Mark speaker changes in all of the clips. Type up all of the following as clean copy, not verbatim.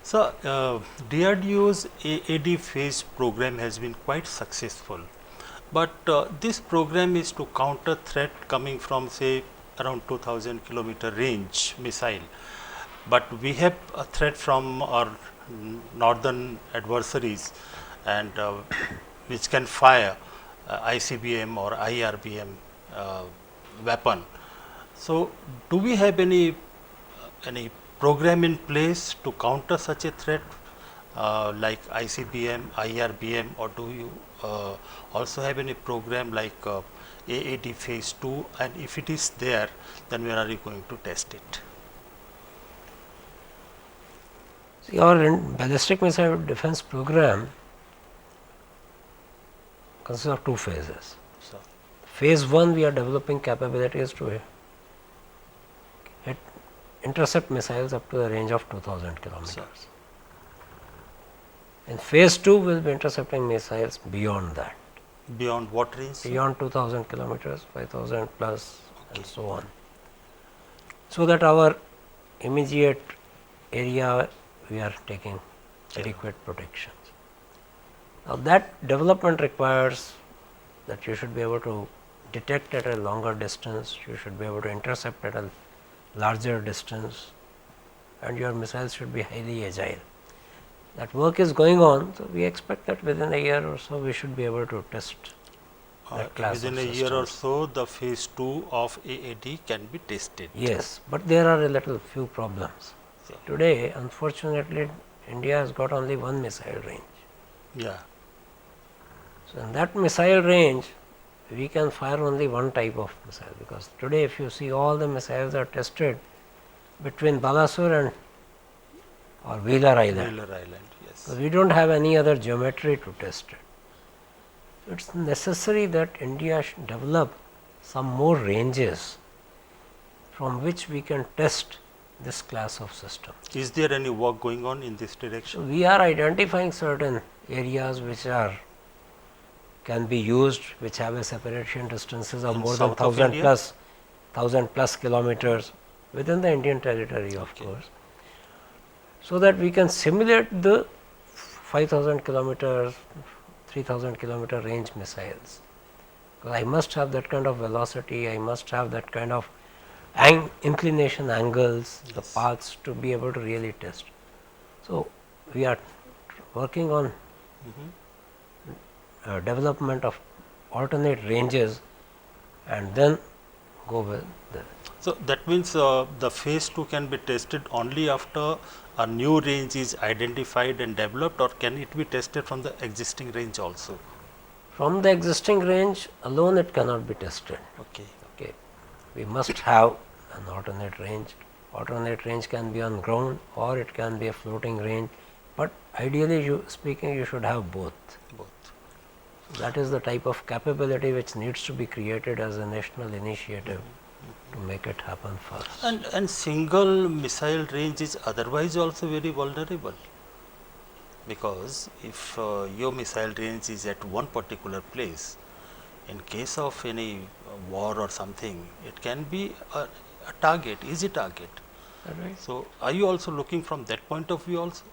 Speaker 1: So, DRDO's AAD Phase program has been quite successful, but this program is to counter threat coming from say around 2000 kilometer range missile, but we have a threat from our northern adversaries and which can fire ICBM or IRBM weapon. So, do we have any program in place to counter such a threat like ICBM, IRBM, or do you also have any program like AAD Phase 2, and if it is there, then where are you going to test it?
Speaker 2: See, our ballistic missile defense program consists of two phases.
Speaker 1: So,
Speaker 2: Phase 1, we are developing capabilities to intercept missiles up to the range of 2000 kilometers.
Speaker 1: so
Speaker 2: In phase 2, we will be intercepting missiles beyond that.
Speaker 1: beyond what range?
Speaker 2: Beyond 2000 kilometers, 5000 plus, and so on. So that our immediate area we are taking adequate protections. Now that development requires that you should be able to detect at a longer distance, you should be able to intercept at a larger distance, and your missiles should be highly agile. That work is going on, so we expect that within a year or so we should be able to test that class
Speaker 1: within
Speaker 2: of
Speaker 1: a year or
Speaker 2: systems.
Speaker 1: so, the Phase 2 of AAD can be tested.
Speaker 2: Yes, but there are a little few problems.
Speaker 1: So,
Speaker 2: Today, unfortunately, India has got only one missile range.
Speaker 1: yeah.
Speaker 2: So, in that missile range, we can fire only one type of missile, because today if you see all the missiles are tested between Balasore and or Wheeler Island.
Speaker 1: Wheeler Island, yes.
Speaker 2: So, we do not have any other geometry to test it. It is necessary that India should develop some more ranges from which we can test this class of system.
Speaker 1: Is there any work going on in this
Speaker 2: So,
Speaker 1: direction?
Speaker 2: we are identifying certain areas which can be used, which have a separation distances of
Speaker 1: In
Speaker 2: more than
Speaker 1: south of
Speaker 2: 1000
Speaker 1: India?
Speaker 2: plus kilometers within the Indian territory, of course, so that we can simulate the 5000 kilometers, 3000 kilometer range missiles. Because I must have that kind of velocity, I must have that kind of inclination angles, the
Speaker 1: Yes.
Speaker 2: paths to be able to really test. So, we are working on development of alternate ranges and then go with the.
Speaker 1: So, that means the Phase 2 can be tested only after a new range is identified and developed, or can it be tested from the existing range also?
Speaker 2: From the existing range alone it cannot be tested.
Speaker 1: Okay.
Speaker 2: Okay. We must have an alternate range. Alternate range can be on ground or it can be a floating range, but ideally you should have both.
Speaker 1: Both.
Speaker 2: That is the type of capability which needs to be created as a national initiative to make it happen first.
Speaker 1: And single missile range is otherwise also very vulnerable, because if your missile range is at one particular place, in case of any war or something, it can be a target, easy target.
Speaker 2: Right.
Speaker 1: So, are you also looking from that point of view also?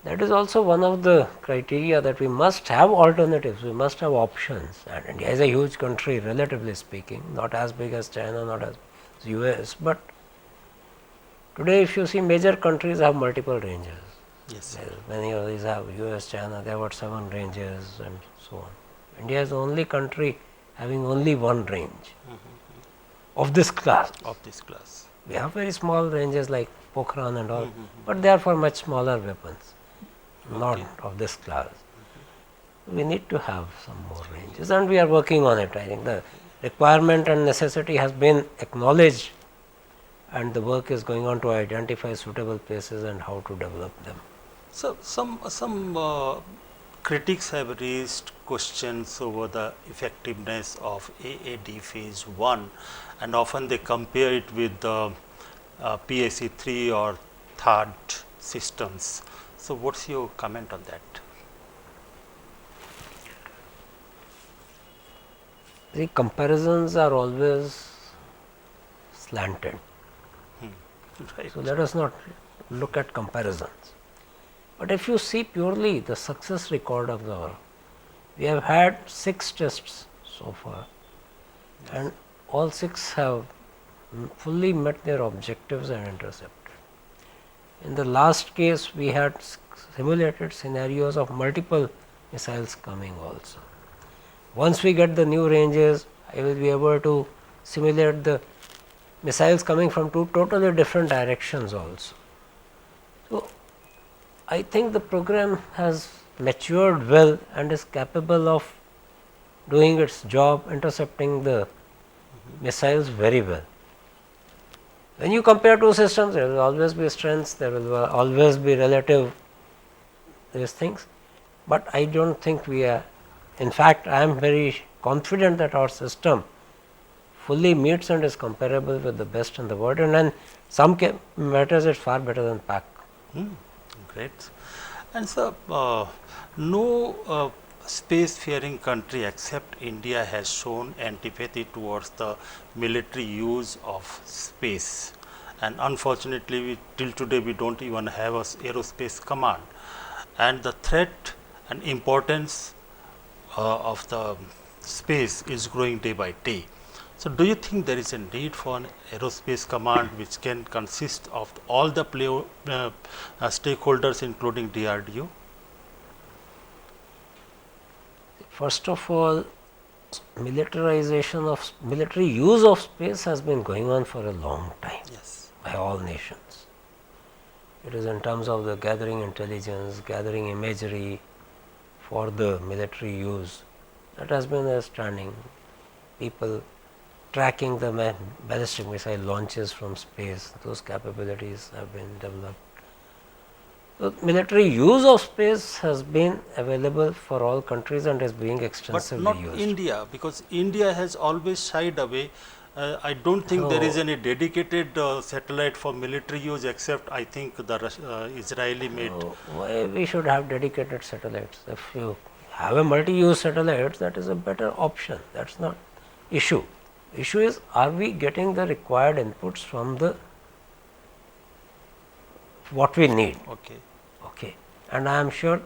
Speaker 2: That is also one of the criteria, that we must have alternatives, we must have options. And India is a huge country, relatively speaking, not as big as China, not as US, but today if you see major countries have multiple ranges.
Speaker 1: Yes.
Speaker 2: Many of these have US, China, they have got 7 ranges and so on. India is the only country having only one range of this class.
Speaker 1: Of this class.
Speaker 2: We have very small ranges like Pokhran and all, but they are for much smaller weapons, not of this class. We need to have some more ranges, and we are working on it. I think the requirement and necessity has been acknowledged, and the work is going on to identify suitable places and how to develop them.
Speaker 1: So, some critics have raised questions over the effectiveness of AAD Phase 1, and often they compare it with the PAC 3 or THAAD systems. So, what's your comment on that?
Speaker 2: The comparisons are always slanted.
Speaker 1: Right.
Speaker 2: So, let us not look at comparisons. But if you see purely the success record of our, we have had 6 tests so far, and all 6 have fully met their objectives and intercepted. In the last case, we had simulated scenarios of multiple missiles coming also. Once we get the new ranges, I will be able to simulate the missiles coming from 2 totally different directions also. So, I think the program has matured well and is capable of doing its job, intercepting the missiles very well. When you compare 2 systems, there will always be strengths, there will always be relative these things, but I do not think we are. In fact, I am very confident that our system fully meets and is comparable with the best in the world, and in some matters it is far better than PAC.
Speaker 1: Great. And so, no spacefaring country except India has shown antipathy towards the military use of space. And unfortunately, till today we do not even have a aerospace command. And the threat and importance of the space is growing day by day. So, do you think there is a need for an aerospace command which can consist of all the stakeholders including DRDO?
Speaker 2: First of all, militarization of military use of space has been going on for a long time.
Speaker 1: Yes.
Speaker 2: By all nations. It is in terms of the gathering intelligence, gathering imagery for the military use. That has been a standing. People tracking the ballistic missile launches from space, those capabilities have been developed. So, military use of space has been available for all countries and is being extensively
Speaker 1: but not
Speaker 2: used.
Speaker 1: India, because India has always shied away. I do not think there is any dedicated satellite for military use, except I think the Israeli made.
Speaker 2: Why we should have dedicated satellites? If you have a multi-use satellite, that is a better option. That is not issue. Issue is, are we getting the required inputs from the what we need?
Speaker 1: Okay.
Speaker 2: Okay. And I am sure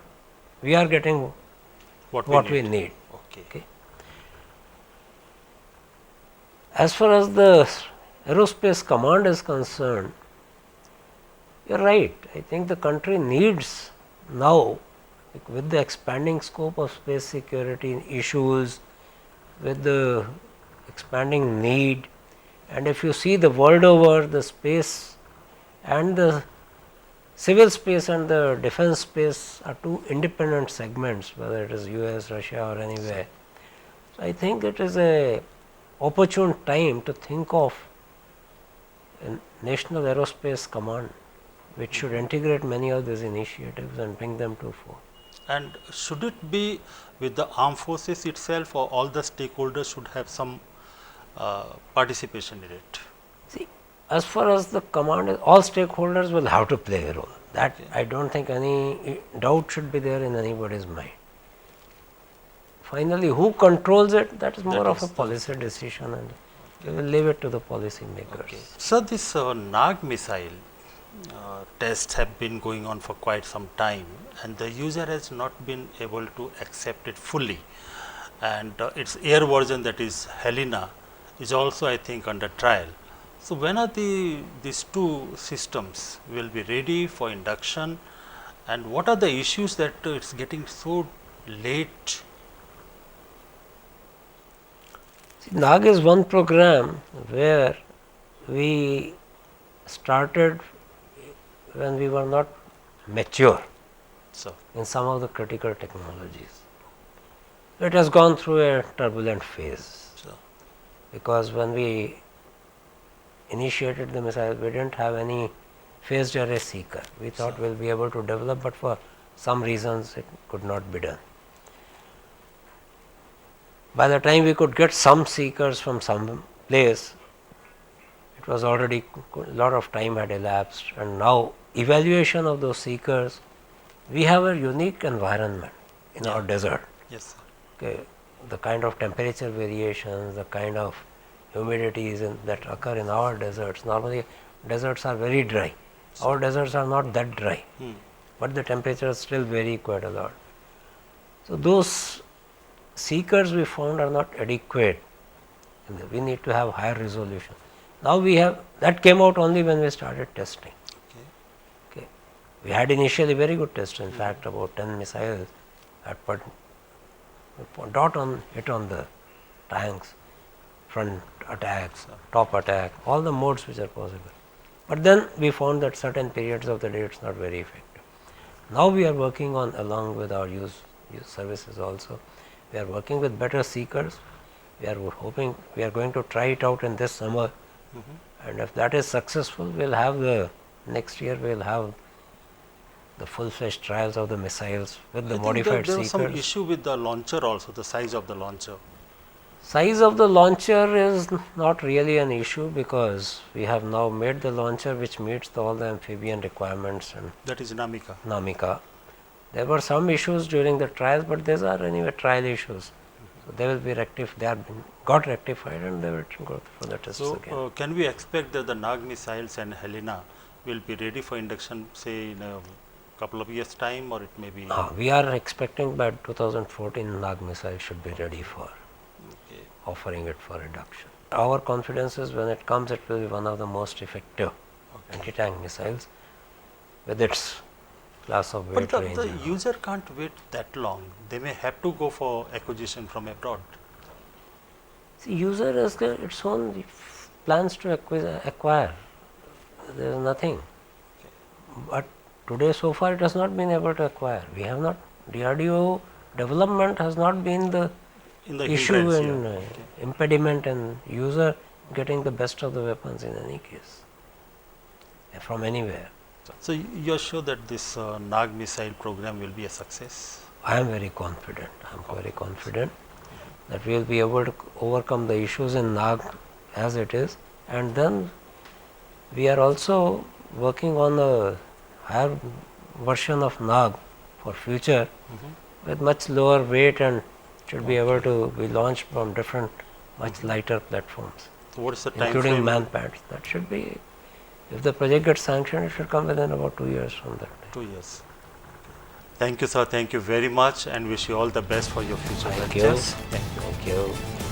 Speaker 2: we are getting what we need.
Speaker 1: Okay.
Speaker 2: As far as the aerospace command is concerned, you are right. I think the country needs now, with the expanding scope of space security issues, with the expanding need, and if you see the world over, the space and the civil space and the defense space are 2 independent segments, whether it is US, Russia or anywhere. So, I think it is a opportune time to think of a national aerospace command which should integrate many of these initiatives and bring them to fore.
Speaker 1: And should it be with the armed forces itself, or all the stakeholders should have some participation in it?
Speaker 2: See, as far as the command is, all stakeholders will have to play a role. That I do not think any doubt should be there in anybody's mind. Finally, who controls it, that is more of a policy decision, and we will leave it to the policy makers.
Speaker 1: Okay. So, this NAAG missile tests have been going on for quite some time, and the user has not been able to accept it fully, and its air version, that is HELINA, is also I think under trial. So, when are these 2 systems will be ready for induction, and what are the issues that it is getting so late?
Speaker 2: NAAG is one program where we started when we were not mature in some of the critical technologies. It has gone through a turbulent phase, because when we initiated the missile, we did not have any phased array seeker. We thought we will be able to develop, but for some reasons it could not be done. By the time we could get some seekers from some place, it was already a lot of time had elapsed, and now evaluation of those seekers, we have a unique environment in our desert.
Speaker 1: Yes, sir.
Speaker 2: Okay, the kind of temperature variations, the kind of humidities that occur in our deserts. Normally deserts are very dry. Our deserts are not that dry. but the temperatures still vary quite a lot. So those seekers we found are not adequate. We need to have higher resolution. Now we have, that came out only when we started testing. Okay. We had initially very good tests, in fact about 10 missiles had put dot on hit on the tanks, front attacks, top attack, all the modes which are possible. But then we found that certain periods of the day it's not very effective. Now we are working on, along with our use services also, we are working with better seekers. We are hoping, we are going to try it out in this summer, and if that is successful, we'll have the next year we'll have the full-fledged trials of the missiles with the modified
Speaker 1: there was
Speaker 2: seekers.
Speaker 1: some issue with the launcher also, the size of the launcher.
Speaker 2: Size of the launcher is not really an issue because we have now made the launcher which meets all the amphibian requirements and
Speaker 1: That is NAMICA.
Speaker 2: NAMICA. There were some issues during the trials, but these are anyway trial issues. So they will be rectified. They are got rectified, and they will go for the tests
Speaker 1: So
Speaker 2: again.
Speaker 1: can we expect that the NAAG missiles and HELINA will be ready for induction, say in a couple of years' time, or it may be?
Speaker 2: We are expecting by 2014 NAAG missile should be ready for offering it for induction. Our confidence is when it comes, it will be one of the most effective anti-tank missiles with its class of weight
Speaker 1: But
Speaker 2: range.
Speaker 1: the user can't wait that long. They may have to go for acquisition from abroad.
Speaker 2: See, user has got its own plans to acquire. There is nothing. But today, so far, it has not been able to acquire. We have not, DRDO development has not been the issue and impediment in user getting the best of the weapons in any case, from anywhere.
Speaker 1: So you are sure that this NAAG missile program will be a success?
Speaker 2: I am very confident. I am very confident that we will be able to overcome the issues in NAAG as it is, and then we are also working on a higher version of NAAG for future with much lower weight and should be able to be launched from different much lighter platforms,
Speaker 1: So what is the time
Speaker 2: including
Speaker 1: frame?
Speaker 2: man-pads. That should be, if the project gets sanctioned, it should come within about 2 years from that.
Speaker 1: 2 years. Thank you, sir. Thank you very much, and wish you all the best for your future
Speaker 2: Thank you.
Speaker 1: ventures.
Speaker 2: Thank you.